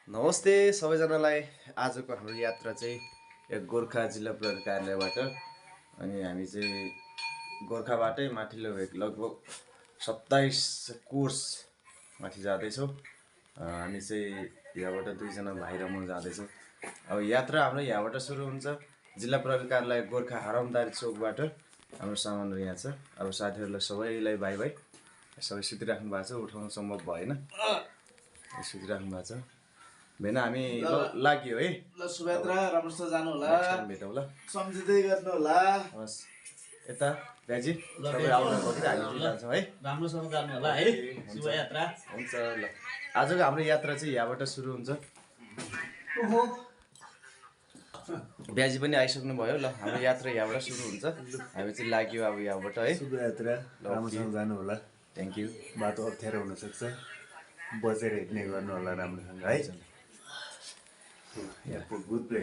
नमस्ते सबैजनालाई। आजको हाम्रो यात्रा चाहिँ एक गोर्खा जिल्ला प्रहरी कार्यालयबाट अनि हामी चाहिँ गोर्खाबाटै माथिल्लो भेग लगभग 27 कोर्स माथि जाँदैछौँ। हामी चाहिँ यहाँबाट दुईजना भाइ र म जाँदैछौँ। अब यात्रा हाम्रो यहाँबाट सुरु हुन्छ। जिल्ला प्रहरी कार्यालय गोर्खा हरामदारी चोकबाट हाम्रो सामानहरू यहाँ छ। अब साथीहरूलाई सबैलाई बाई बाई। सबै सुतिराख्नु भएको छ, उठाउनु सम्भव भएन, सुतिराख्नु भएको छ। भेना हामी लाग्यो है। ल शुभयात्रा, राम्रोसँग जानु होला, भेटौँ ल, सम्झिँदै गर्नु होला। हस् यता भ्याजी सबै आउनु पर्छ, हामी जान्छौँ है। राम्रोसँग जानु होला है। शुभयात्रा हुन्छ ल। आजको हाम्रो यात्रा चाहिँ यहाँबाट सुरु हुन्छ। भ्याजी पनि आइसक्नु भयो। ल हाम्रो यात्रा यहाँबाट सुरु हुन्छ। हामी चाहिँ लाग्यो अब यहाँबाट है। शुभयात्रा, राम्रोसँग जानु होला। Thank you. बाटो अप्ठ्यारो हुनसक्छ, बचेर हिँड्ने गर्नु होला राम्रोसँग है। Good play.